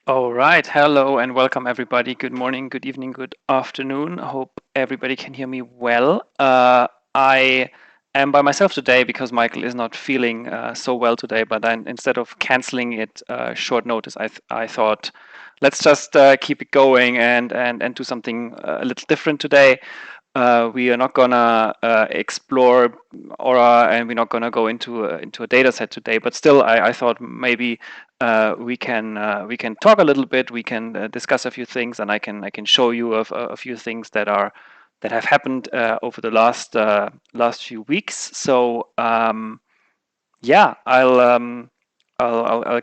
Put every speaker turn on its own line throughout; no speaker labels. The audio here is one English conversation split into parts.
All right. Hello and welcome, everybody. Good morning, good evening, good afternoon. I hope everybody can hear me well. I am by myself today because Michael is not feeling so well today. But then instead of canceling it short notice, I thought let's just keep it going and do something a little different today. We are not gonna explore Aura, and we're not gonna go into a data set today. But still, I thought maybe we can talk a little bit. We can discuss a few things, and I can show you a few things that have happened over the last few weeks. So yeah, I'll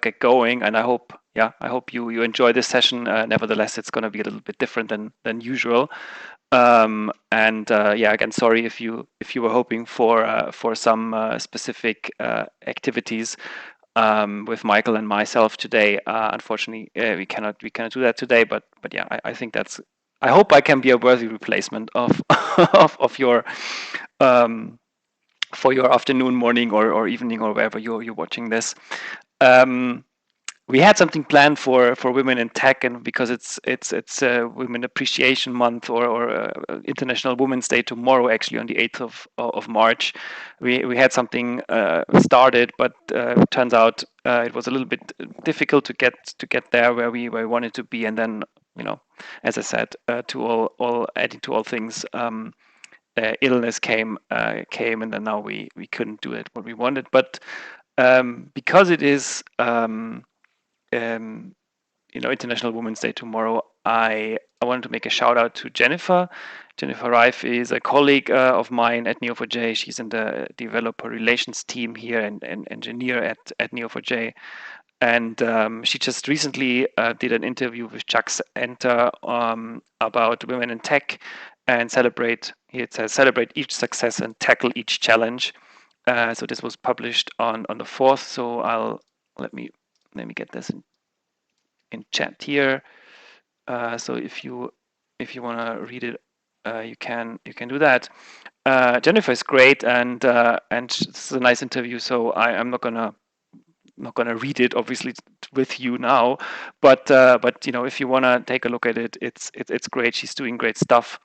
get going, and I hope you enjoy this session. Nevertheless, it's going to be a little bit different than usual. And yeah, again, sorry if you were hoping for some specific activities with Michael and myself today. Unfortunately, we cannot do that today. But yeah, I think that's. I hope I can be a worthy replacement of of your um, for your afternoon, morning, or evening, or wherever you're watching this. Um, we had something planned for women in tech, and because it's Women Appreciation Month, or International Women's Day tomorrow, actually on the 8th of March. We had something started, but turns out it was a little bit difficult to get there where we wanted to be, and then as I said, to all adding to all things. Illness came, and then now we couldn't do it what we wanted. But because it is um, International Women's Day tomorrow, I wanted to make a shout out to Jennifer. Jennifer Reif is a colleague of mine at Neo4j. She's in the developer relations team here and engineer at Neo4j. And she just recently did an interview with Chuck Enter about women in tech, and it says celebrate each success and tackle each challenge. So this was published on the 4th. So let me get this in chat here. So if you want to read it, you can do that. Jennifer is great, and it's a nice interview. So I'm not gonna read it obviously with you now, but if you want to take a look at it, it's great. She's doing great stuff,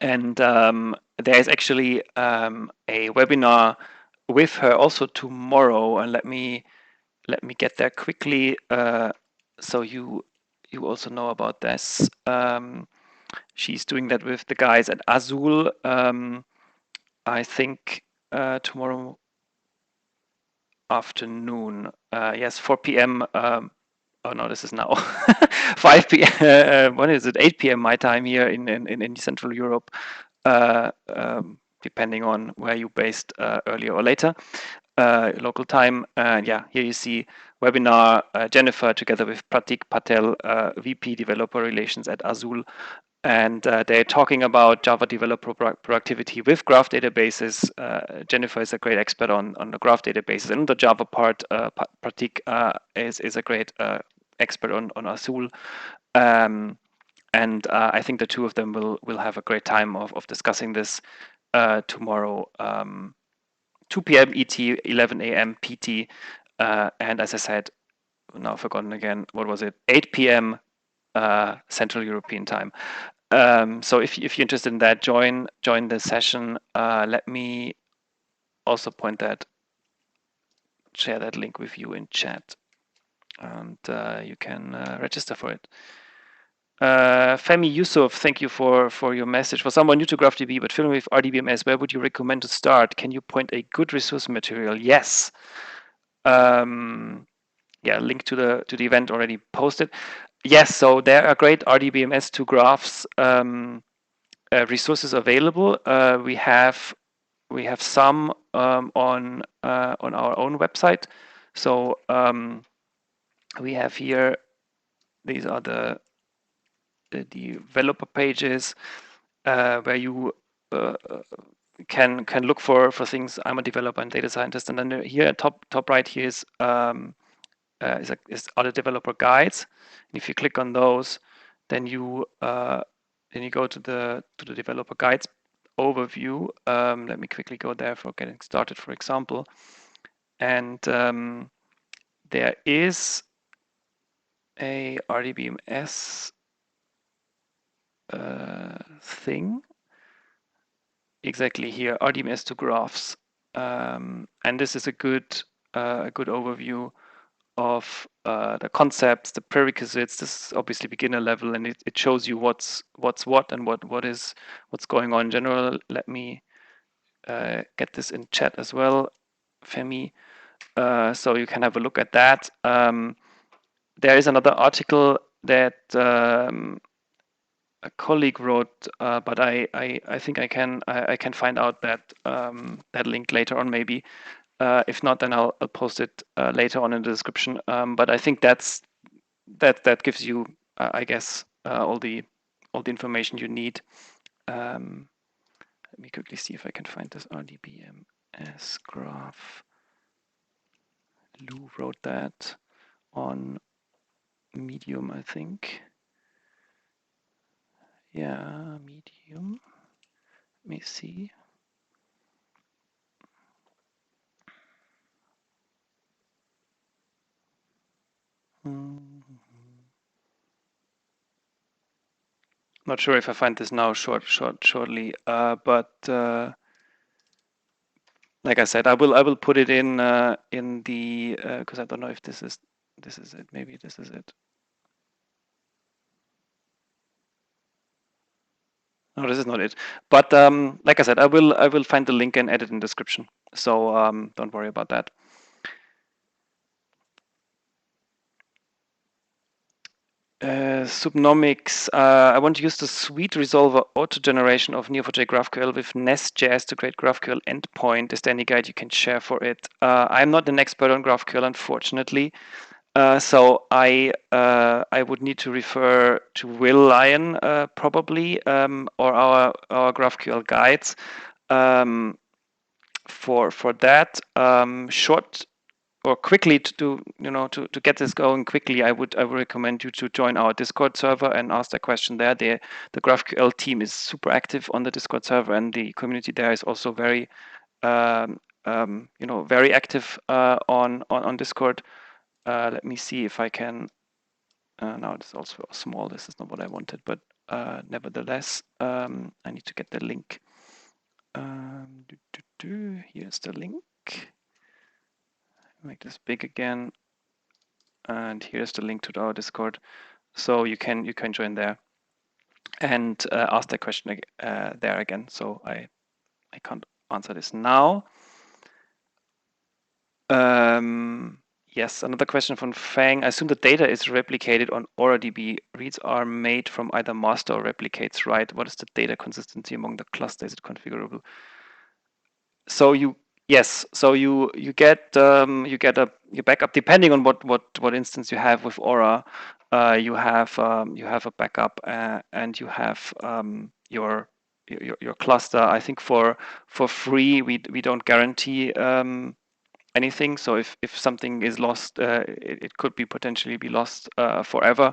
and there's actually a webinar with her also tomorrow. And let me get there quickly, so you also know about this. She's doing that with the guys at Azul. I think tomorrow afternoon. Yes, 4 p.m. Oh no, this is now 5 p.m. When is it? 8 p.m. my time here in Central Europe, depending on where you based earlier or later, local time. Yeah, here you see webinar Jennifer together with Pratik Patel, VP Developer Relations at Azul. And they're talking about Java developer productivity with graph databases. Jennifer is a great expert on the graph databases, and the Java part. Pratik is a great expert on Azul. And I think the two of them will have a great time of discussing this tomorrow, 2 p.m. ET, 11 a.m. PT, and as I said, now I've forgotten again, what was it? 8 p.m. Central European time. So if you're interested in that, join the session. Let me also share that link with you in chat, and you can register for it. Femi Yusuf, thank you for your message. For someone new to GraphDB but filming with RDBMS, where would you recommend to start? Can you point a good resource material? Yes. Yeah, link to the event already posted. Yes, so there are great RDBMS 2 graphs resources available. We have some on our own website. So we have here, these are the developer pages where you can look for things. I'm a developer and data scientist, and then here top right here is are the developer guides. And if you click on those, then you go to the developer guides overview. Let me quickly go there for getting started, for example. And there is a RDBMS thing. Exactly here, RDBMS to graphs, and this is a good overview of the concepts, the prerequisites. This is obviously beginner level, and it shows you what's what and what's going on in general. Let me get this in chat as well, Femi, so you can have a look at that. There is another article that a colleague wrote, but I think I can find out that that link later on maybe. If not, then I'll post it later on in the description. But I think that gives you, I guess, all the information you need. Let me quickly see if I can find this RDBMS graph. Lou wrote that on Medium, I think. Yeah, Medium. Let me see. Not sure if I find this now shortly, but like I said, I will put it in the because I don't know if this is it. Maybe this is it. No, this is not it. But like I said, I will find the link and add it in the description. So don't worry about that. Subnomics. I want to use the suite resolver auto generation of Neo4j GraphQL with Nest.js to create GraphQL endpoint. Is there any guide you can share for it? I'm not an expert on GraphQL, unfortunately. So I would need to refer to Will Lyon probably, or our GraphQL guides for that. Short or quickly to get this going quickly, I would recommend you to join our Discord server and ask the question there. The GraphQL team is super active on the Discord server, and the community there is also very very active on Discord. Let me see if I can. Now it's also small. This is not what I wanted, but nevertheless, I need to get the link. Here's the link. Make this big again, and here's the link to our Discord, so you can join there and ask that question there again. So I can't answer this now. Yes, another question from Fang. I assume the data is replicated on AuraDB. Reads are made from either master or replicates, right? What is the data consistency among the clusters? Is it configurable? So you get your backup depending on what instance you have with Aura. You have a backup and you have your cluster. I think for free we don't guarantee anything. So if something is lost, it could be potentially be lost forever.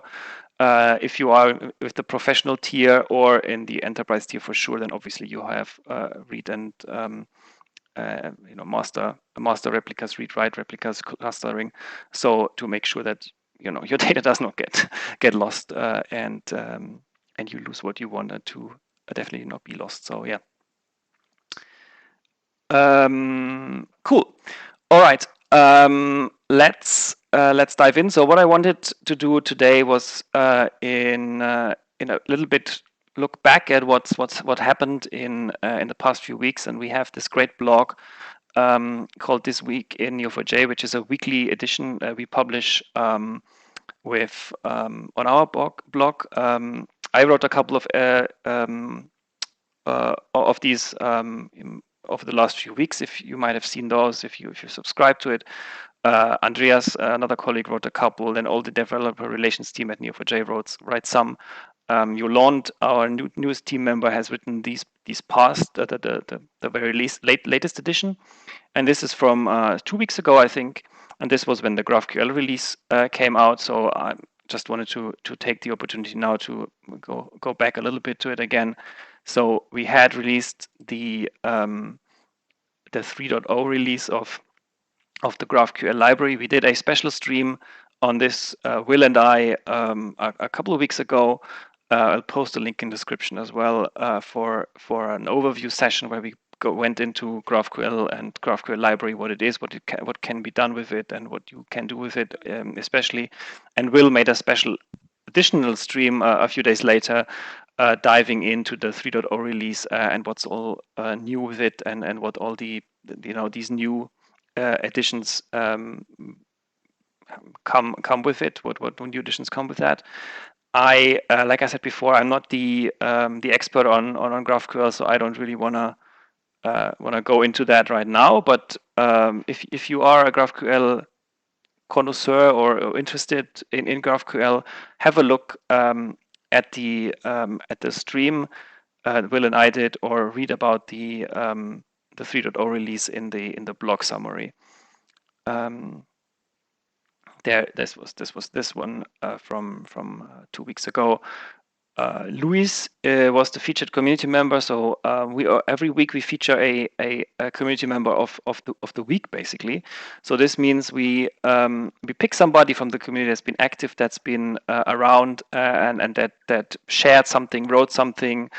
If you are with the professional tier or in the enterprise tier for sure, then obviously you have read and master replicas, read write replicas, clustering, so to make sure that your data does not get lost and you lose what you wanted to definitely not be lost. So yeah. Cool. All right. Let's dive in. So what I wanted to do today was in a little bit look back at what happened in the past few weeks, and we have this great blog called This Week in Neo4j, which is a weekly edition we publish with on our blog. I wrote a couple of these over the last few weeks. If you might have seen those, if you subscribe to it. Andreas, another colleague, wrote a couple. Then all the developer relations team at Neo4j write some. Yolande, our newest team member, has written these past the very latest edition, and this is from 2 weeks ago, I think. And this was when the GraphQL release came out. So I just wanted to take the opportunity now to go back a little bit to it again. So we had released the 3.0 release of the GraphQL library. We did a special stream on this, Will and I, a couple of weeks ago. I'll post a link in the description as well for an overview session where we went into GraphQL and GraphQL library, what it is, what can be done with it, and what you can do with it, especially. And Will made a special additional stream a few days later, diving into the 3.0 release and what's all new with it, and what all the these new additions come with it. What new additions come with that? I like I said before, I'm not the expert on GraphQL, so I don't really wanna go into that right now. But if you are a GraphQL connoisseur or interested in GraphQL, have a look at the stream Will and I did, or read about the 3.0 release in the blog summary. This was this one from 2 weeks ago. Luis was the featured community member, so every week we feature a community member of the week, basically. So this means we pick somebody from the community that's been active, that's been around, and that shared something, wrote something,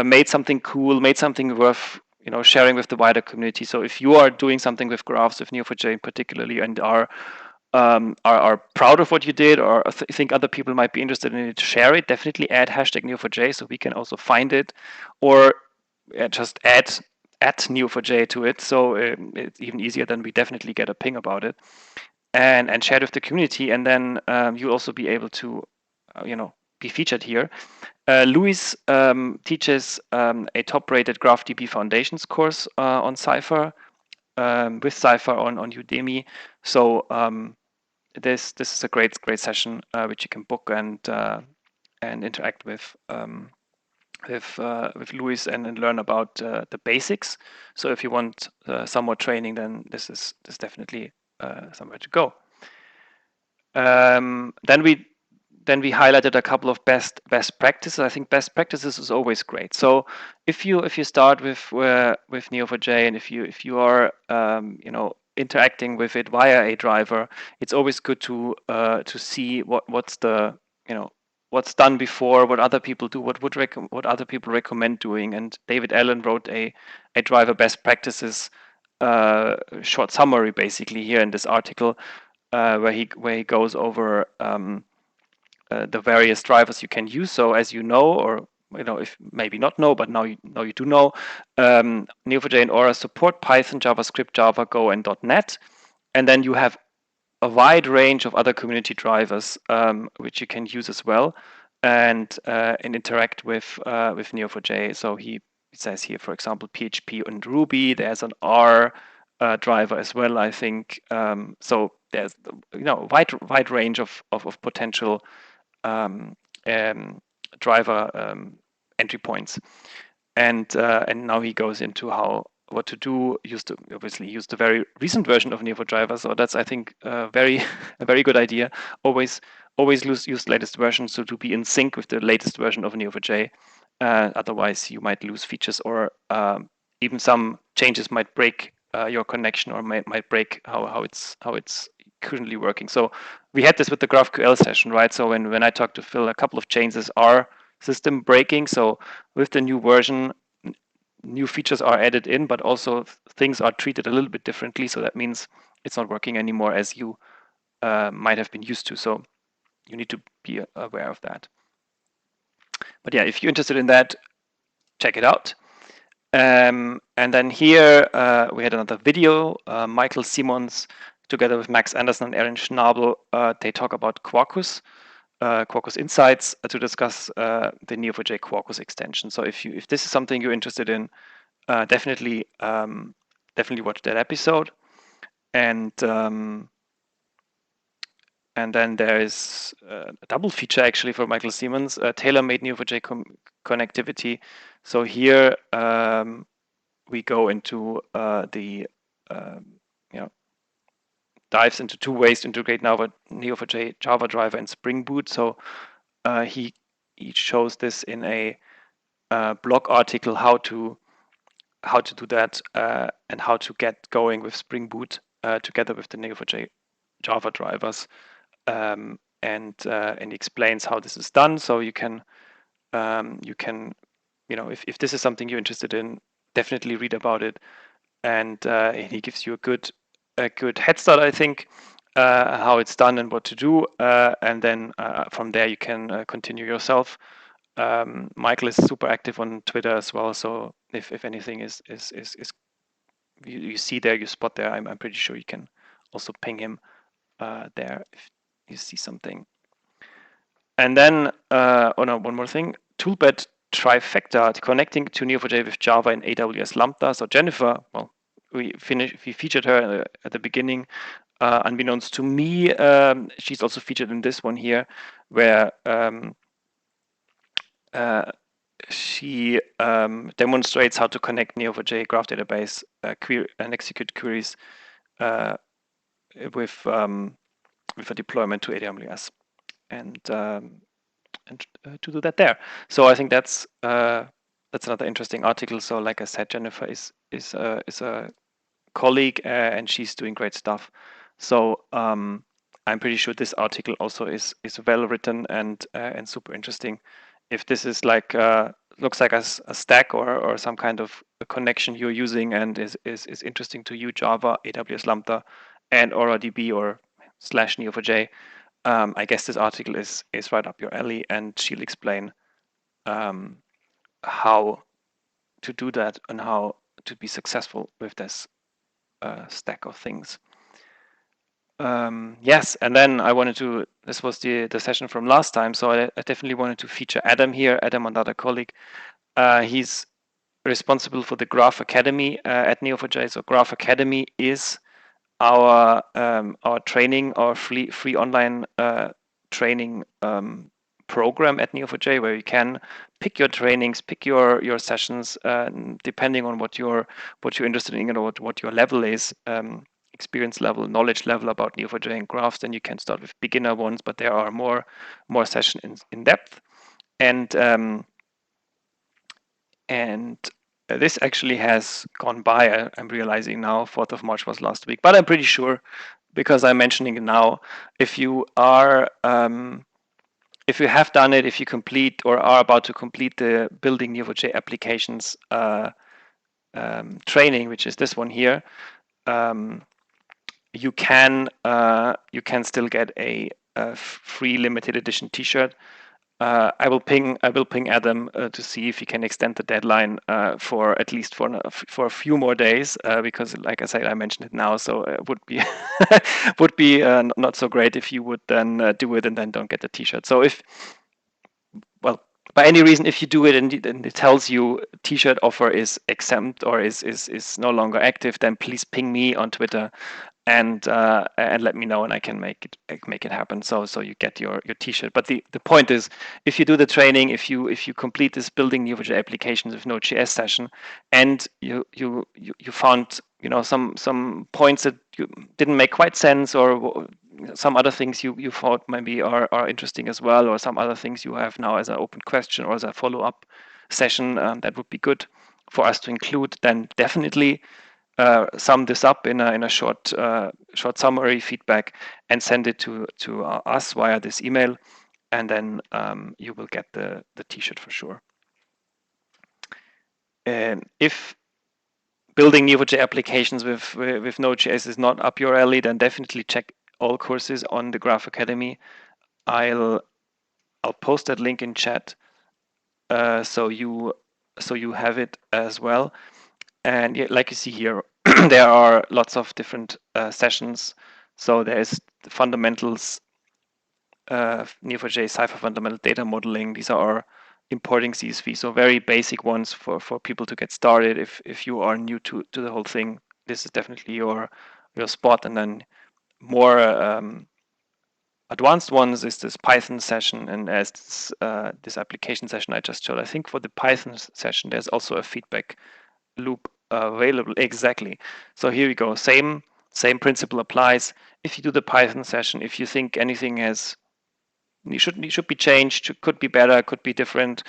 made something cool, made something worth sharing with the wider community. So if you are doing something with graphs, with Neo4j particularly, and are proud of what you did, or think other people might be interested in it, share it. Definitely add hashtag Neo4j so we can also find it, or just add Neo4j to it, so it's even easier. Then we definitely get a ping about it, and share it with the community, and then you'll also be able to be featured here. Luis teaches a top-rated GraphDB Foundations course on Cypher, with Cypher on Udemy. So this is a great session which you can book and interact with Luis and learn about the basics. So if you want some more training, then this is definitely somewhere to go. Then we highlighted a couple of best practices. I think best practices is always great. So if you start with Neo4j, and if you are interacting with it via a driver, it's always good to see what's the what's done before, what other people do, what other people recommend doing. And David Allen wrote a driver best practices short summary basically here in this article, where he goes over the various drivers you can use. So as you know, or if maybe not know, but now you do know, Neo4j and Aura support Python, JavaScript, Java, Go, and .NET, and then you have a wide range of other community drivers which you can use as well, and interact with Neo4j. So he says here, for example, PHP and Ruby. There's an R driver as well, I think. So there's wide range of potential driver entry points, and now he goes into what to do. Obviously use the very recent version of Neo4j. So that's, I think, a very good idea. Always use latest versions, so to be in sync with the latest version of Neo4j. Otherwise, you might lose features, or even some changes might break your connection, or might break how it's currently working. So we had this with the GraphQL session, right? So when I talked to Phil, a couple of changes are system breaking. So with the new version, new features are added in, but also things are treated a little bit differently. So that means it's not working anymore as you might have been used to. So you need to be aware of that. But yeah, if you're interested in that, check it out. And then here we had another video. Michael Simons, together with Max Anderson and Aaron Schnabel, they talk about Caucus, Caucus Insights, to discuss the Neo4j Caucus extension. So if this is something you're interested in, definitely watch that episode. And then there is a double feature actually for Michael Simons, tailor-made Neo4j connectivity. So here we go into the dives into 2 ways to integrate Neo4j Java driver and Spring Boot. So he shows this in a blog article, how to do that, and how to get going with Spring Boot together with the Neo4j Java drivers. and he explains how this is done. So you can if this is something you're interested in, definitely read about it. And he gives you a good head start, I think, how it's done and what to do. And then from there you can continue yourself. Michael is super active on Twitter as well, so if anything is you see there, you spot there, I'm pretty sure you can also ping him there if you see something. And then, oh no, one more thing, toolbed trifecta, connecting to Neo4j with Java and AWS Lambda. So Jennifer, well, we featured her at the beginning. Unbeknownst to me, she's also featured in this one here, where she demonstrates how to connect Neo4j graph database query and execute queries with a deployment to AWS, and to do that there. So I think that's another interesting article. So like I said, Jennifer is a colleague and she's doing great stuff. So I'm pretty sure this article also is well written and super interesting. If this is like looks like a stack or some kind of a connection you're using and is interesting to you, Java, AWS Lambda, and AuraDB or /Neo4j, I guess this article is right up your alley, and she'll explain how to do that and how to be successful with this stack of things. Yes, and then I wanted to, this was the session from last time, so I definitely wanted to feature Adam here, Adam, another colleague. He's responsible for the Graph Academy at Neo4j. So Graph Academy is our training, our free online training program at Neo4j, where you can pick your trainings, pick your sessions, depending on what you're interested in, what your level is, experience level, knowledge level about Neo4j and graphs. Then you can start with beginner ones, but there are more sessions in depth, and this actually has gone by. I'm realizing now, 4th of March was last week, but I'm pretty sure, because I'm mentioning it now, if you are if you have done it, if you complete or are about to complete the building Neo4j applications training, which is this one here, you can still get a free limited edition T-shirt. I will ping Adam to see if he can extend the deadline for at least for a few more days, because, like I said, I mentioned it now, so it would be would be not so great if you would then do it and then don't get the T-shirt. So if, well, by any reason, if you do it and it tells you T-shirt offer is exempt or is no longer active, then please ping me on Twitter and let me know, and I can make it happen. So you get your T-shirt. But the point is, if you do the training, if you complete this building Neo4j applications with Node.js session, and you found some points that you didn't make quite sense, or some other things you thought maybe are interesting as well, or some other things you have now as an open question or as a follow-up session that would be good for us to include, then definitely sum this up in a short summary feedback and send it to us via this email, and then you will get the T-shirt for sure. And if building Neo4j applications with Node.js is not up your alley, then definitely check all courses on the Graph Academy. I'll post that link in chat, so you have it as well. And yeah, like you see here, there are lots of different sessions. So there's the fundamentals, Neo4j Cypher fundamental data modeling. These are importing CSV, so very basic ones for people to get started. If you are new to the whole thing, this is definitely your spot. And then more advanced ones is this Python session, and as this application session I just showed. I think for the Python session, there's also a feedback loop available. Exactly. So here we go. Same principle applies. If you do the Python session, if you think anything should be changed, could be better, could be different,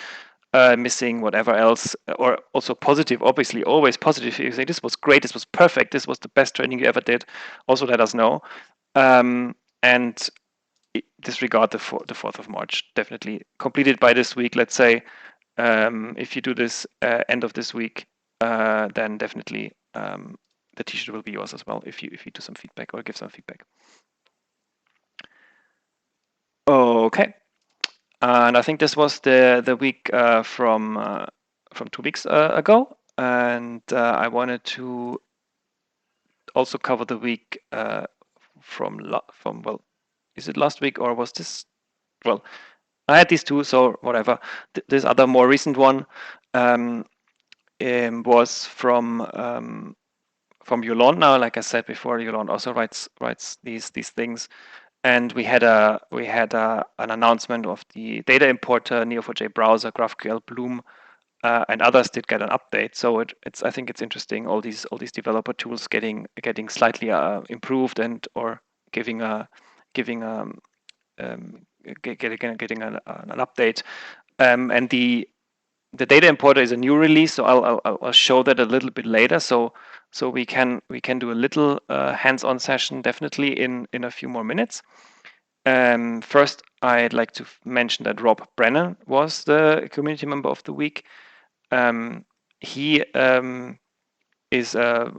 missing whatever else, or also positive, obviously always positive. If you say this was great, this was perfect, this was the best training you ever did, also let us know. And disregard the 4th of March. Definitely complete it by this week. Let's say if you do this end of this week, then definitely the t-shirt will be yours as well if you do some feedback or give some feedback. Okay, and I think this was the week from 2 weeks ago, and I wanted to also cover the week from well, is it last week or was this? Well, I had these two, so whatever. This other more recent one was from Yolande. Now, like I said before, Yolande also writes these things, and we had an announcement of the data importer, Neo4j browser, GraphQL, Bloom, and others did get an update. So I think it's interesting. All these developer tools getting slightly improved and or getting an update. And the data importer is a new release, so I'll show that a little bit later. So we can do a little hands-on session definitely in a few more minutes. First, I'd like to mention that Rob Brennan was the community member of the week. He is a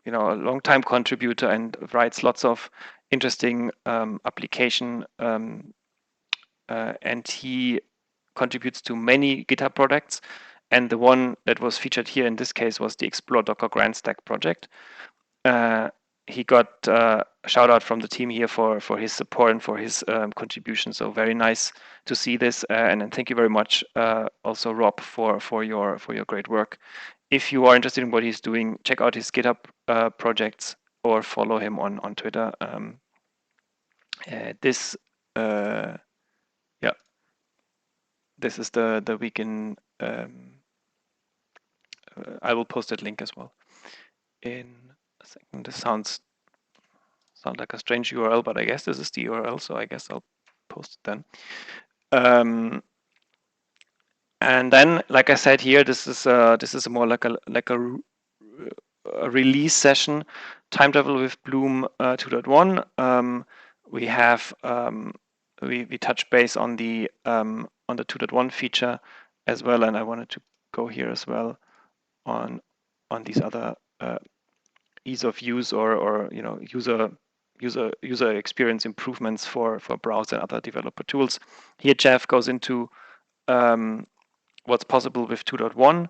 long-time contributor and writes lots of interesting application, and he contributes to many GitHub projects. And the one that was featured here in this case was the Explore Docker Grand Stack project. He got a shout out from the team here for his support and for his contribution. So very nice to see this, and thank you very much, also Rob, for your great work. If you are interested in what he's doing, check out his GitHub projects or follow him on Twitter. This is the week in. I will post that link as well in a second. This sounds like a strange URL, but I guess this is the URL, so I guess I'll post it then. And then, like I said here, this is more like a release session. Time travel with Bloom 2.1. We have we touch base on the 2.1 feature as well, and I wanted to go here as well on these other ease of use or user experience improvements for browser and other developer tools. Here, Jeff goes into what's possible with 2.1,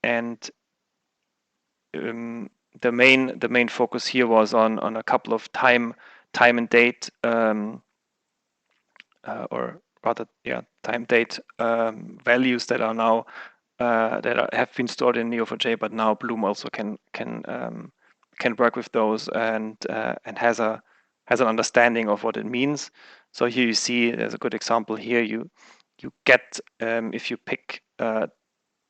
and the main focus here was on a couple of time and date, or rather, time date values that are now have been stored in Neo4j, but now Bloom also can work with those and has an understanding of what it means. So here you see there's a good example here. You get if you pick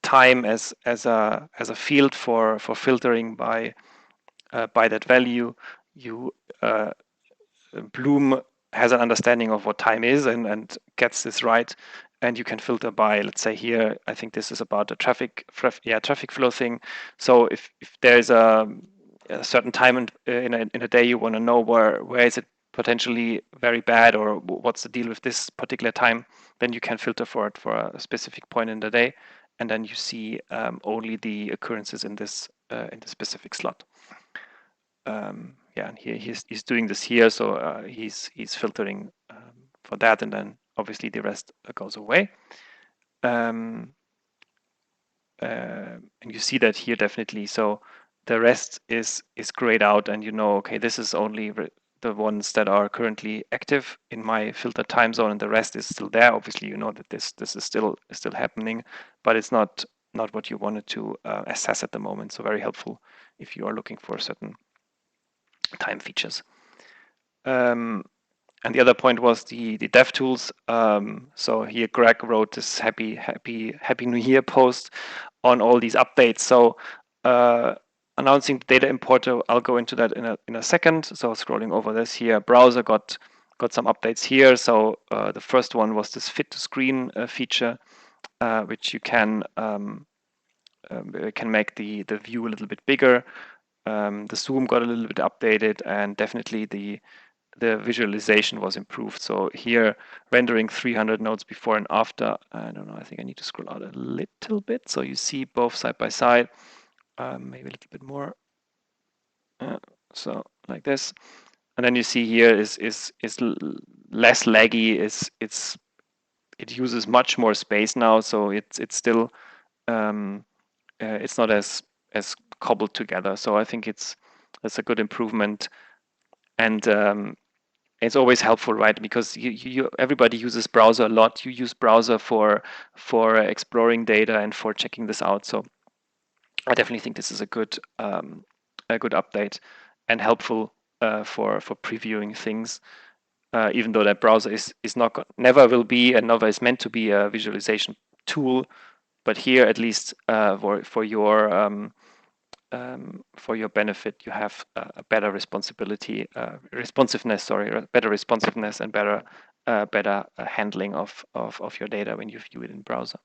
time as a field for filtering by that value, Bloom has an understanding of what time is and gets this right, and you can filter by, let's say here, I think this is about the traffic flow thing. So if there's a certain time in a day you want to know where is it potentially very bad, or what's the deal with this particular time, then you can filter for it for a specific point in the day, and then you see only the occurrences in this specific slot. And here he's doing this here, so he's filtering for that, and then obviously the rest goes away. And you see that here definitely. So the rest is grayed out, and okay, this is only the ones that are currently active in my filter time zone, and the rest is still there. Obviously, you know that this is still happening, but it's not what you wanted to assess at the moment. So very helpful if you are looking for certain time features. And the other point was the dev tools. So here Greg wrote this happy New Year post on all these updates. So announcing the data importer, I'll go into that in a second. So scrolling over this here, browser got some updates here. So the first one was this fit to screen feature, which you can make the view a little bit bigger. The zoom got a little bit updated, and definitely the the visualization was improved. So here, rendering 300 nodes before and after. I don't know, I think I need to scroll out a little bit so you see both side by side. Maybe a little bit more. So like this. And then you see here is less laggy. It uses much more space now, so it's still it's not as cobbled together. So I think that's a good improvement, and it's always helpful, right? Because everybody uses browser a lot. You use browser for exploring data and for checking this out. So I definitely think this is a good update and helpful for previewing things. Even though that browser is not never will be and never is meant to be a visualization tool, but here at least for your benefit, you have a better responsiveness, better responsiveness and better handling of your data when you view it in browser.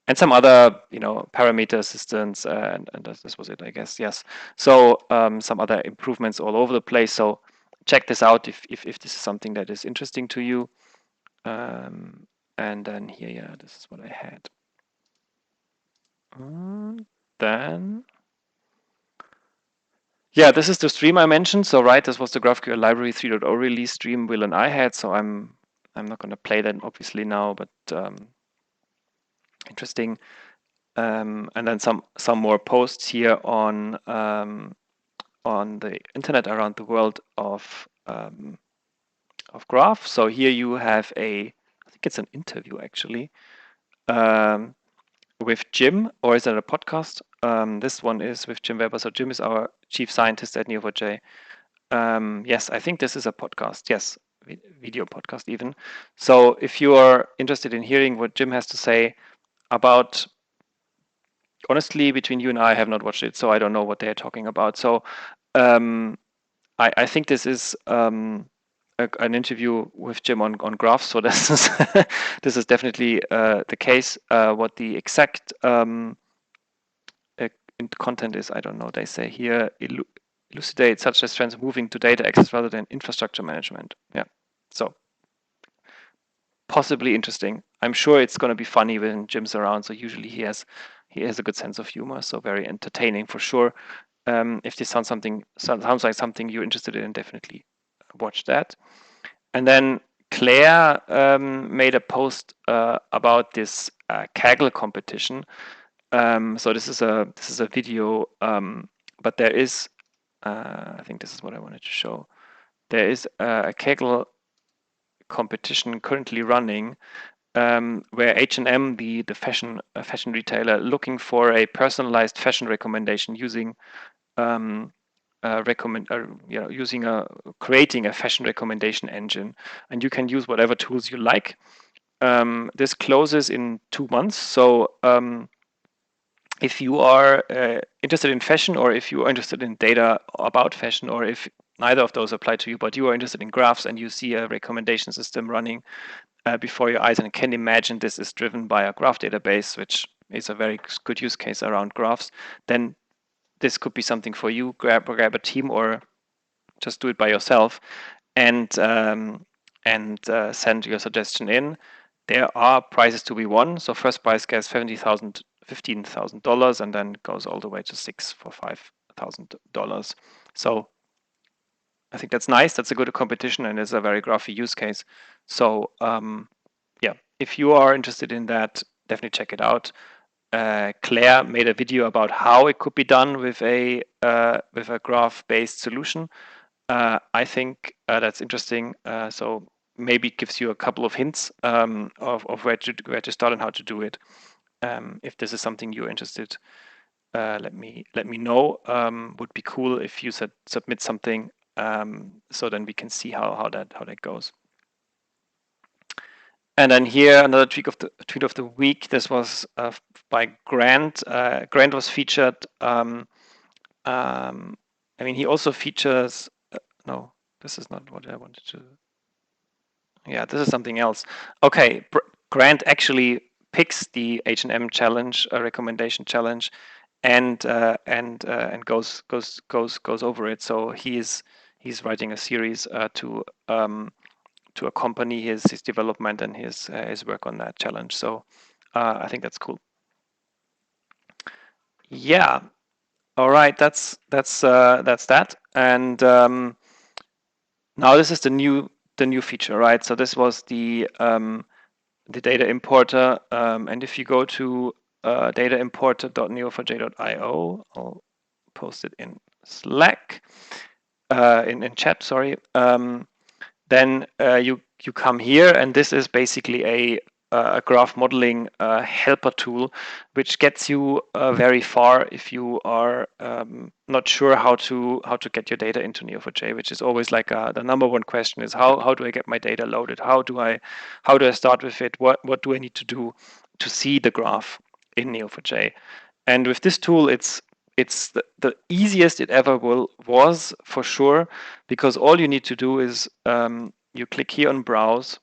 And some other, parameter assistance, and this was it, I guess. Yes. So some other improvements all over the place. So check this out if this is something that is interesting to you. And then here, yeah, this is what I had. Then, yeah, this is the stream I mentioned. So right, this was the GraphQL Library 3.0 release stream Will and I had. So I'm not going to play that obviously now, but interesting. And then some more posts here on the internet around the world of Graph. So here you have I think it's an interview actually, with Jim, or is it a podcast? This one is with Jim Weber. So Jim is our chief scientist at Neo4j. Yes, I think this is a podcast. Yes, video podcast even. So if you are interested in hearing what Jim has to say about, honestly, between you and I have not watched it, so I don't know what they're talking about. So I think this is an interview with Jim on graphs. So this is this is definitely the case. What the exact content is, I don't know. They say here elucidate such as trends moving to data access rather than infrastructure management. Yeah, so possibly interesting. I'm sure it's going to be funny when Jim's around. So usually he has a good sense of humor. So very entertaining for sure. If this sounds like something you're interested in, definitely watch that. And then Claire made a post about this Kaggle competition. So this is a video, but there is, I think this is what I wanted to show. There is a Kaggle competition currently running, where H&M, the fashion retailer, looking for a personalized fashion recommendation using creating a fashion recommendation engine, and you can use whatever tools you like. This closes in 2 months, so if you are interested in fashion, or if you are interested in data about fashion, or if neither of those apply to you, but you are interested in graphs and you see a recommendation system running before your eyes, and can imagine this is driven by a graph database, which is a very good use case around graphs, then this could be something for you. Grab a team or just do it by yourself, and send your suggestion in. There are prizes to be won. So first prize gets $15,000, and then goes all the way to $6,000 for $5,000. So I think that's nice. That's a good competition, and it's a very graphy use case. So yeah, if you are interested in that, definitely check it out. Claire made a video about how it could be done with a graph-based solution. I think that's interesting. So maybe it gives you a couple of hints of where to start and how to do it. If this is something you're interested, let me know. Would be cool if you submit something, so then we can see how that goes. And then here, another tweet of the week. This was by Grant. Grant was featured. I mean, he also features. No, this is not what I wanted to. Yeah, this is something else. Okay, Grant actually picks the H&M challenge, a recommendation challenge, and goes over it. So he he's writing a series to accompany his development and his work on that challenge. So I think that's cool. Yeah. All right. That's that. And now this is the new feature, right? So this was the data importer, and if you go to dataimporter.neo4j.io, I'll post it in Slack, in chat, sorry. Then you come here, and this is basically a graph modeling helper tool, which gets you very far if you are not sure how to get your data into Neo4j, which is always like the number one question is how do I get my data loaded? How do I start with it? What do I need to do to see the graph in Neo4j? And with this tool, it's the easiest it ever was for sure, because all you need to do is you click here on browse,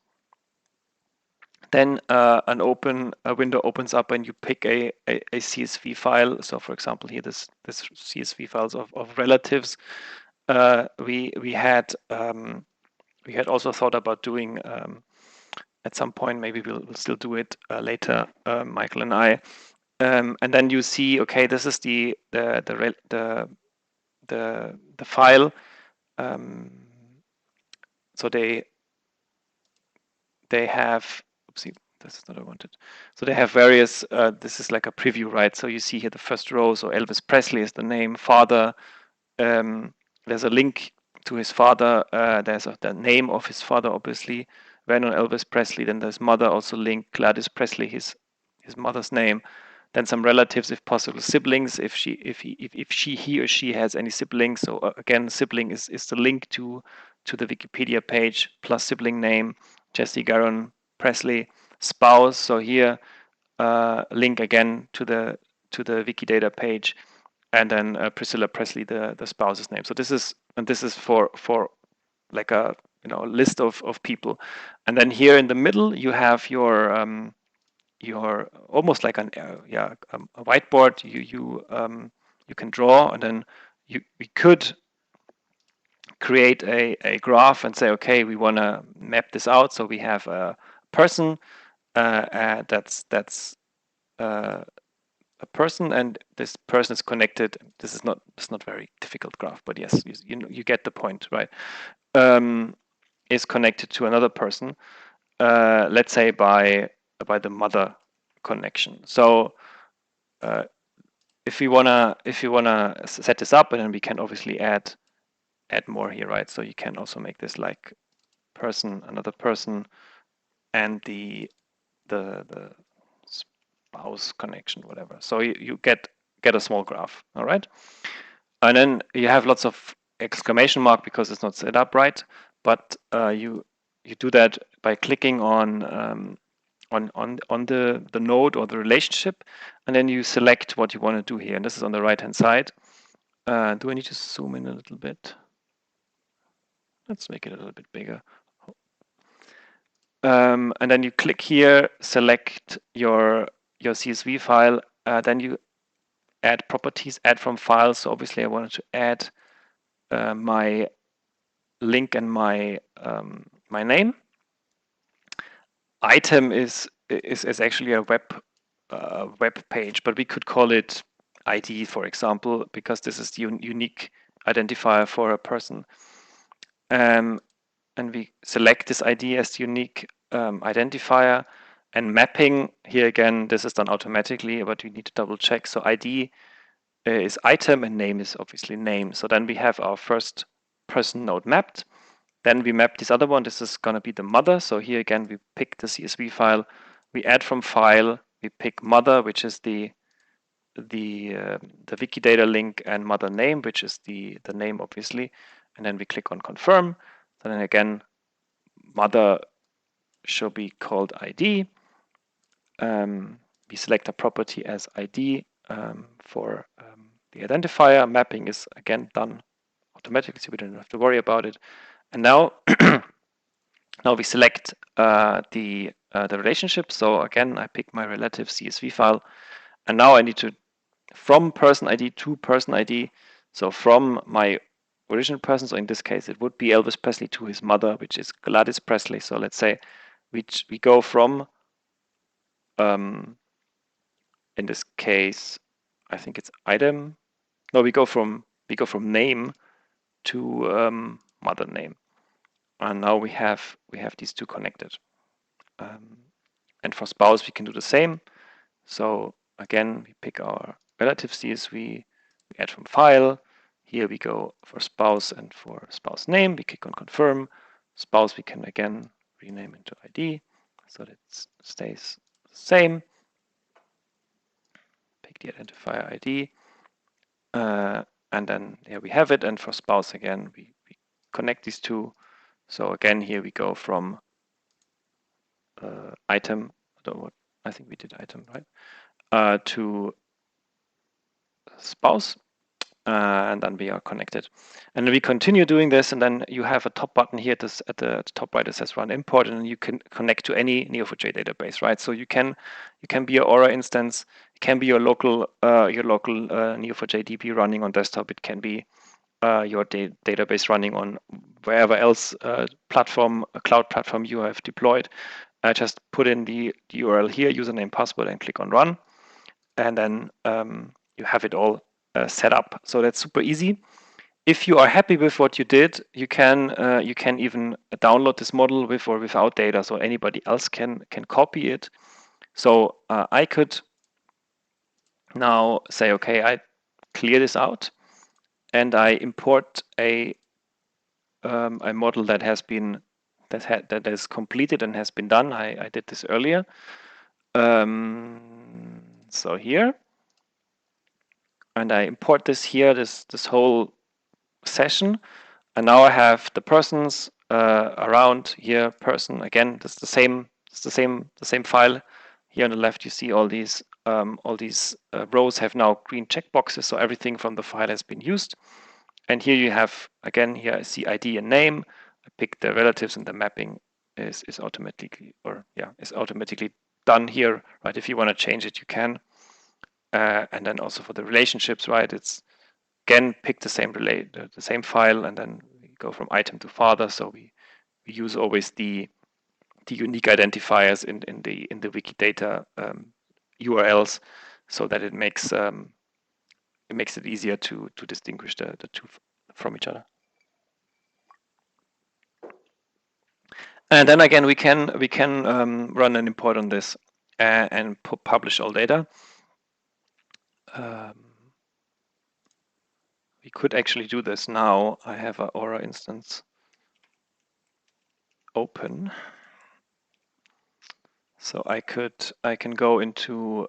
then a window opens up and you pick a CSV file. So for example, here this CSV files of relatives. We had also thought about doing at some point, maybe we'll still do it later, Michael and I. And then you see, okay, this is the file. So they have, oopsie, this is not what I wanted. So they have various, this is like a preview, right? So you see here the first row, so Elvis Presley is the name, father, there's a link to his father, there's the name of his father, obviously, Vernon Elvis Presley, then there's mother, also link, Gladys Presley, his mother's name, then some relatives, if possible, siblings, if he or she has any siblings. So again, sibling is the link to the Wikipedia page, plus sibling name, Jesse Garon Presley, spouse. So here, link again to the Wikidata page, and then Priscilla Presley, the spouse's name. So this is for like a list of people, and then here in the middle you have your almost like a whiteboard. You can draw, and then we could create a graph and say, okay, we want to map this out. So we have a person that's a person, and this person is connected. This is not very difficult graph, but yes, you get the point, right? Is connected to another person, let's say by the mother connection. So if you wanna set this up, and then we can obviously add more here, right? So you can also make this like person, another person, and the spouse connection, whatever. So you get a small graph, all right? And then you have lots of exclamation mark because it's not set up right, but you do that by clicking on the node or the relationship, and then you select what you want to do here. And this is on the right hand side. Do I need to zoom in a little bit? Let's make it a little bit bigger. And then you click here, select your CSV file, then you add properties, add from files. So obviously I wanted to add my link and my my name. Item is actually a web page, but we could call it ID, for example, because this is the unique identifier for a person. And we select this ID as the unique identifier. And mapping, here again, this is done automatically, but we need to double check. So ID is item and name is obviously name. So then we have our first person node mapped. Then we map this other one. This is going to be the mother. So here again, we pick the CSV file. We add from file. We pick mother, which is the Wikidata link, and mother name, which is the name, obviously. And then we click on confirm. So then again, mother shall be called ID. We select a property as ID for the identifier. Mapping is again done automatically, so we don't have to worry about it. And now, now we select the relationship. So again, I pick my relative CSV file, and now I need to from person ID to person ID. So from my original person. So in this case, it would be Elvis Presley to his mother, which is Gladys Presley. So let's say we go from, in this case, I think it's item. No, we go from name to mother name, and now we have these two connected. And for spouse, we can do the same. So again, we pick our relative CSV, we add from file. Here we go for spouse, and for spouse name, we click on confirm. Spouse, we can again rename into ID, so that it stays the same. Pick the identifier ID. And then here we have it. And for spouse, again, we connect these two. So again, here we go from item, I think we did item, right? To spouse, and then we are connected. And then we continue doing this, and then you have a top button here at the top right that says run import, and you can connect to any Neo4j database, right? So you can be your Aura instance, it can be your local Neo4j DB running on desktop, it can be your database running on wherever else cloud platform you have deployed. Just put in the URL here, username, password, and click on run, and then you have it all set up. So that's super easy. If you are happy with what you did, you can even download this model with or without data, so anybody else can copy it. So I could now say, okay, I clear this out, and I import a model that has been that is completed and has been done. I did this earlier. So here, and I import this here, this whole session, and now I have the persons around here. Person again, it's the same file. Here on the left, you see all these rows have now green checkboxes, so everything from the file has been used. And here you have, again, here I see ID and name. I pick the relatives, and the mapping is automatically done here, right? If you want to change it, you can. And then also for the relationships, right? It's again pick the same file, and then we go from item to father. So we use always the unique identifiers in the Wikidata URLs, so that it makes it easier to distinguish the two from each other. And then again, we can run an import on this and publish all data. We could actually do this now. I have an Aura instance open, so I can go into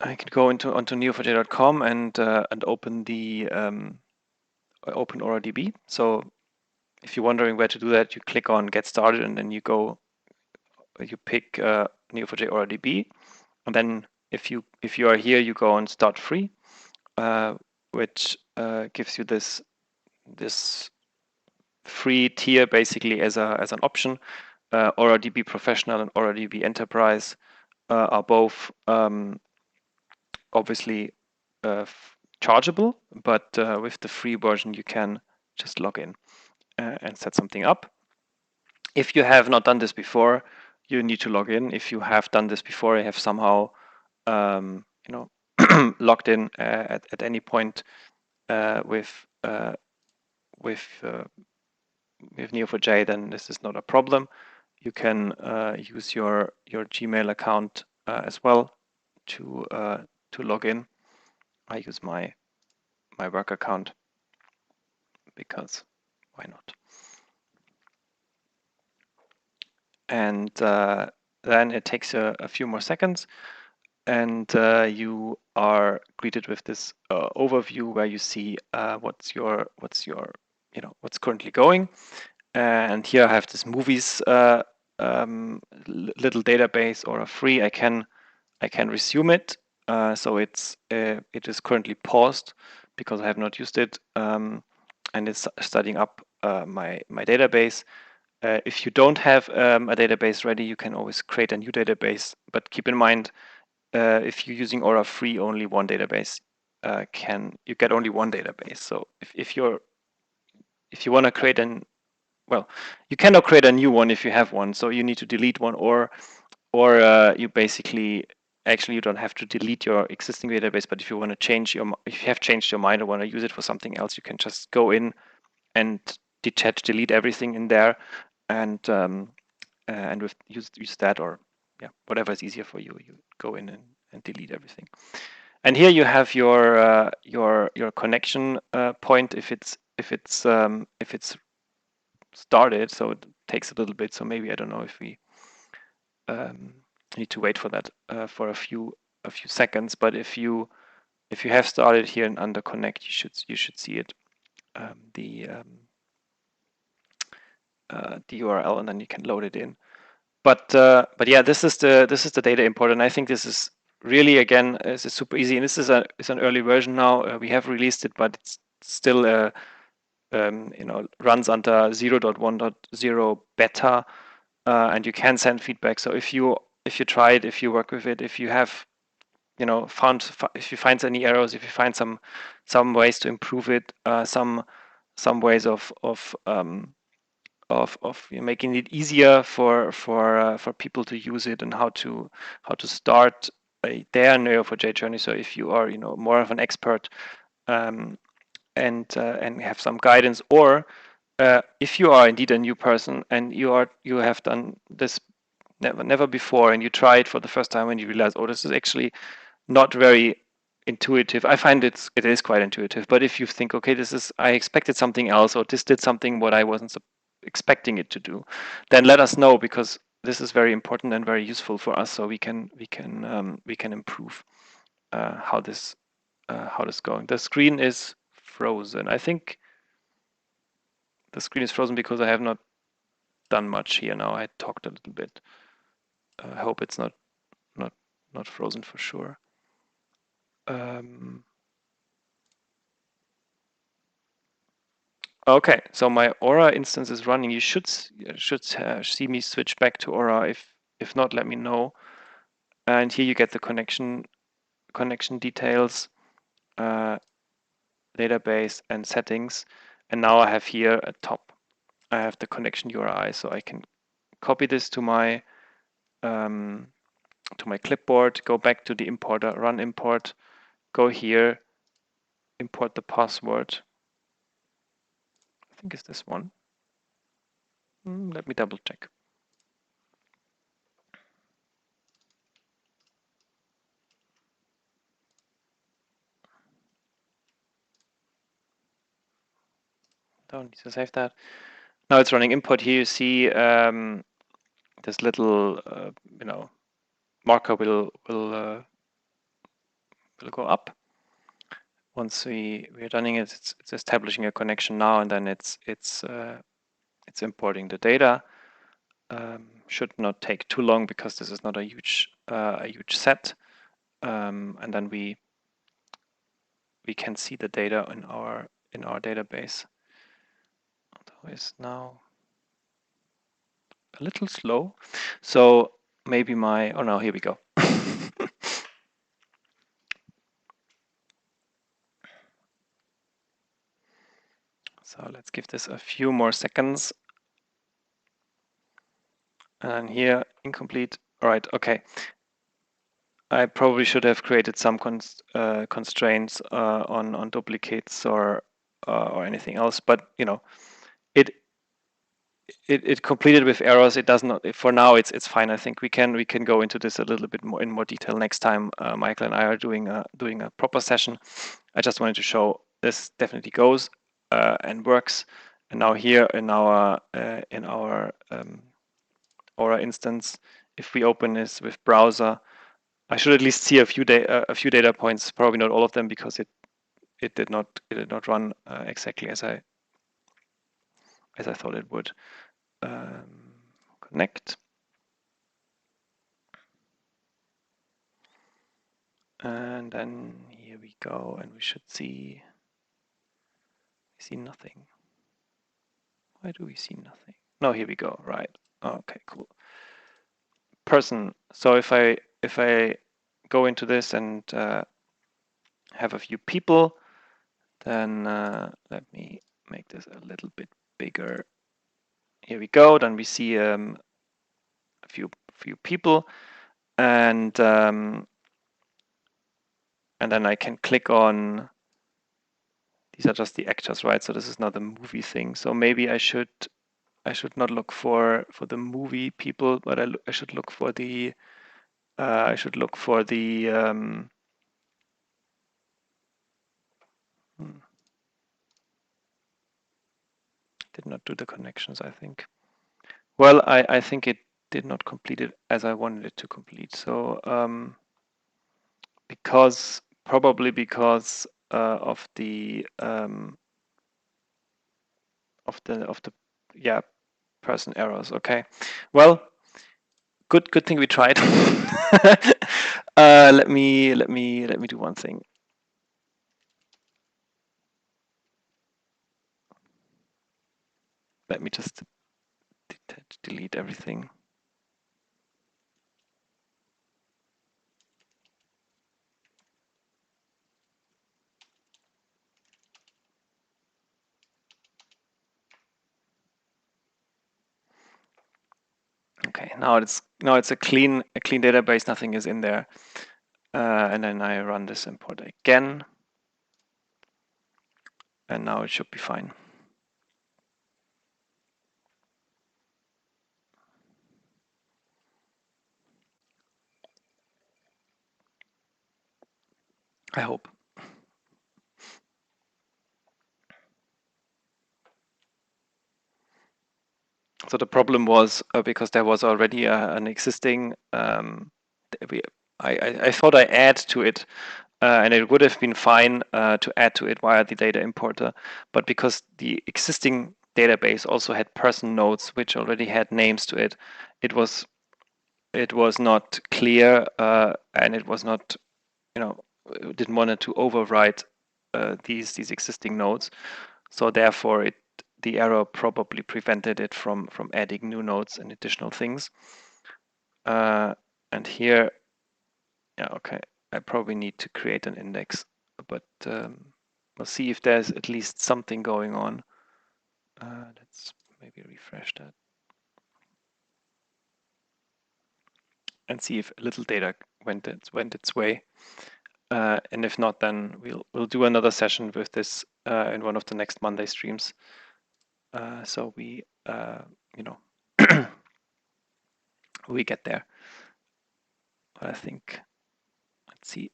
onto neo4j.com and open the open AuraDB. So if you're wondering where to do that, you click on Get Started, and then you pick Neo4j AuraDB, and then if you are here, you go on Start Free, which gives you this free tier basically as an option. AuraDB Professional and AuraDB Enterprise are both obviously chargeable, but with the free version you can just log in and set something up. If you have not done this before, you need to log in. If you have done this before, you have somehow logged in at any point with Neo4j, then this is not a problem. You can use your Gmail account as well to log in. I use my work account because why not? And then it takes a few more seconds, and you are greeted with this overview where you see what's currently going. And here I have this movies little database, or a free. I can resume it. So it is currently paused because I have not used it, and it's studying up my database. If you don't have a database ready, you can always create a new database. But keep in mind, if you're using Aura free, only one database you get only one database. So if you want to create well, you cannot create a new one if you have one. So you need to delete one, or you basically actually you don't have to delete your existing database. But if you want to if you have changed your mind or want to use it for something else, you can just go in and delete everything in there, and use that, or yeah, whatever is easier for you. You go in and delete everything. And here you have your connection point if it's started. So it takes a little bit. So maybe I don't know if we need to wait for that for a few seconds. But if you have started here and under connect, you should see it, the URL, and then you can load it in. But yeah, this is the data import, and I think this is really, again, is super easy. And this is an early version now. We have released it, but it's still runs under 0.1.0 beta, and you can send feedback. So if you try it, if you work with it, if you have if you find any errors, if you find some ways to improve it, some ways of making it easier for people to use it, and how to start their Neo4j journey. So if you are more of an expert, and have some guidance, or if you are indeed a new person and you have done this never before, and you try it for the first time and you realize, oh, this is actually not very intuitive. I find it is quite intuitive. But if you think, okay, I expected something else, or this did something what I wasn't expecting it to do, then let us know, because this is very important and very useful for us, so we can improve how this going. The screen is frozen. I think the screen is frozen because I have not done much here now. I talked a little bit. I hope it's not frozen for sure. Okay, so my Aura instance is running. You should see me switch back to Aura. If not, let me know. And here you get the connection details, database, and settings. And now I have here at top, I have the connection URI, so I can copy this to my clipboard, go back to the importer, run import, go here, import the password. I think it's this one. Let me double check. Don't need to save that. Now it's running import. Here you see this little marker will go up. Once we're running it, it's establishing a connection now, and then it's importing the data. Should not take too long, because this is not a huge set, and then we can see the data in our database. Otherwise, now a little slow, so maybe oh no, here we go. So let's give this a few more seconds. And here, incomplete. All right, okay. I probably should have created some constraints on duplicates or anything else, but it completed with errors. It does not. For now, it's fine. I think we can go into this a little bit more in more detail next time. Michael and I are doing a proper session. I just wanted to show this definitely goes and works. And now here in our Aura instance, if we open this with browser, I should at least see a few data points. Probably not all of them, because it did not run exactly as I thought it would. Connect, and then here we go, and we should see nothing. Why do we see nothing? No, here we go. Right. Okay, cool. Person. So if I go into this and have a few people, then let me make this a little bit bigger. Here we go. Then we see a few people, and then I can click on. These are just the actors, right? So this is not a movie thing. So maybe I should not look for the movie people, but I should look for the did not do the connections, I think. Well, I think it did not complete it as I wanted it to complete. So probably because of the yeah, person errors. Okay, well, good thing we tried. Let me do one thing. Let me just delete everything. Okay, now it's a clean database. Nothing is in there, and then I run this import again, and now it should be fine. I hope. So the problem was because there was already an existing. I thought I add to it, and it would have been fine to add to it via the data importer, but because the existing database also had person nodes which already had names to it, it was not clear, and it was not, didn't want it to overwrite these existing nodes. So therefore, the error probably prevented it from adding new nodes and additional things. And here, yeah, okay, I probably need to create an index, but we'll see if there's at least something going on. Let's maybe refresh that and see if a little data went its way. And if not, then we'll do another session with this in one of the next Monday streams. So we we get there. But I think, let's see.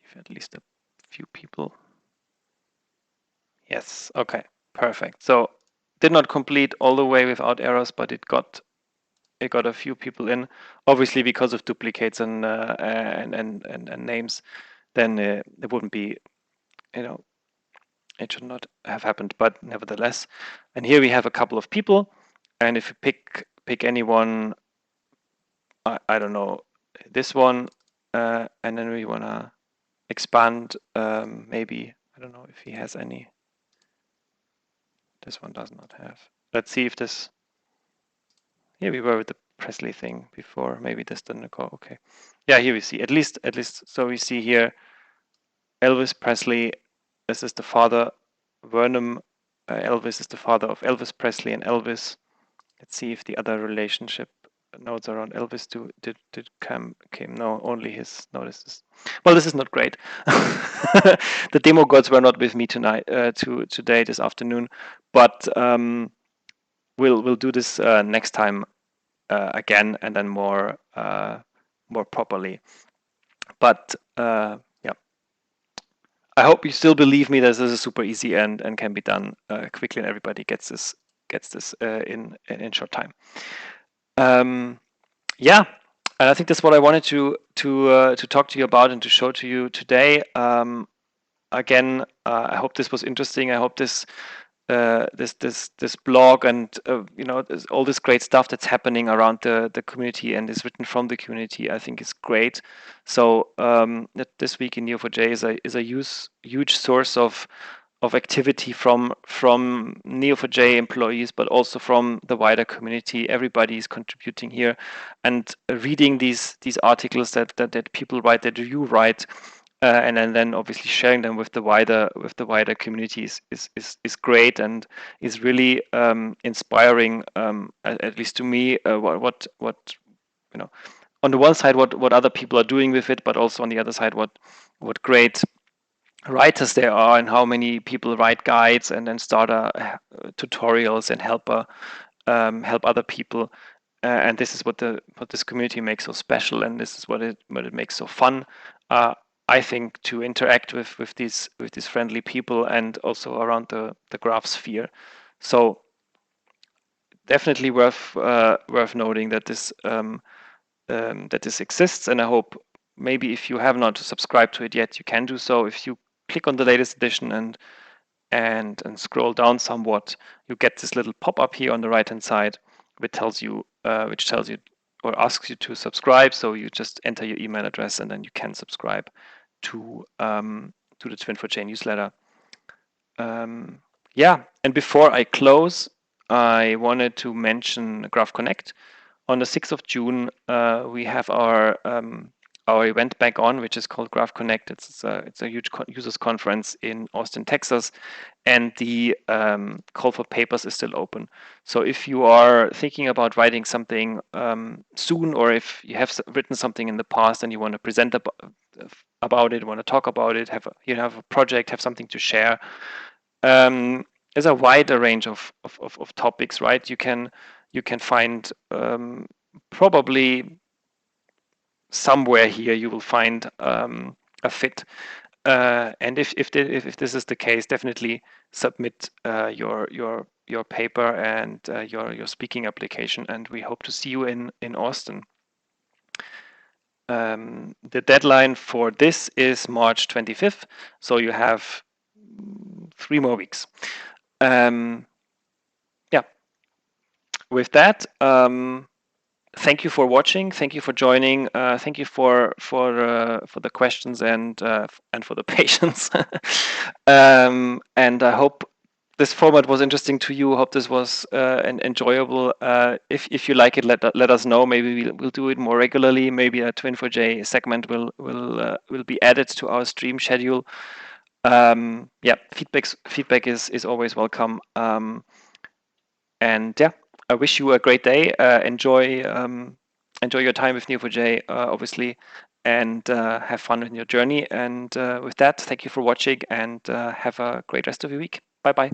If at least a few people. Yes. Okay. Perfect. So did not complete all the way without errors, but it got a few people in. Obviously, because of duplicates and names, then it wouldn't be, it should not have happened. But nevertheless, and here we have a couple of people, and if you pick anyone, I don't know, this one, and then we wanna expand. Maybe I don't know if he has any. This one does not have. Let's see if this. Here we were with the Presley thing before. Maybe this didn't go. Okay. Yeah, here we see at least. So we see here Elvis Presley. This is the father. Vernon Elvis is the father of Elvis Presley and Elvis. Let's see if the other relationship nodes around Elvis did came. No, only his notices. Well, this is not great. The demo gods were not with me tonight, today, this afternoon, but we'll do this next time again, and then more properly. But yeah, I hope you still believe me that this is super easy and can be done quickly, and everybody gets this in short time. Yeah, and I think that's what I wanted to talk to you about and to show to you today. Again, I hope this was interesting. I hope this this blog and all this great stuff that's happening around the community and is written from the community, I think is great. So that this week in Neo4j is a huge source of activity from Neo4j employees, but also from the wider community. Everybody is contributing here, and reading these articles that people write, that you write, and then obviously sharing them with the wider community is great and is really inspiring, at least to me. What on the one side what other people are doing with it, but also on the other side what great writers there are, and how many people write guides and then start tutorials and help other people. And this is what this community makes so special, and this is what it makes so fun. I think, to interact with these friendly people and also around the graph sphere. So definitely worth noting that this exists, and I hope maybe if you have not subscribed to it yet, you can do so. If you click on the latest edition and scroll down somewhat, you get this little pop-up here on the right-hand side, which tells you or asks you to subscribe. So you just enter your email address and then you can subscribe to the Twin4j newsletter. Yeah, and before I close, I wanted to mention Graph Connect. On the 6th of June, we have our event back on, which is called Graph Connect. It's a huge users conference in Austin, Texas, and the call for papers is still open. So if you are thinking about writing something soon, or if you have written something in the past and you want to present about it, want to talk about it, you have a project, have something to share, there's a wider range of topics, right? You can find probably somewhere here you will find a fit. And if this is the case, definitely submit your paper and your speaking application, and we hope to see you in Austin. The deadline for this is March 25th, so you have 3 more weeks. Yeah. With that, thank you for watching. Thank you for joining. Thank you for the questions and for the patience. And I hope this format was interesting to you. Hope this was enjoyable. If you like it, let us know. Maybe we'll do it more regularly. Maybe a Twin4j segment will be added to our stream schedule. Yeah, feedback is always welcome. And yeah, I wish you a great day. Enjoy your time with Neo4j, obviously, and have fun in your journey. And with that, thank you for watching, and have a great rest of your week. Bye bye.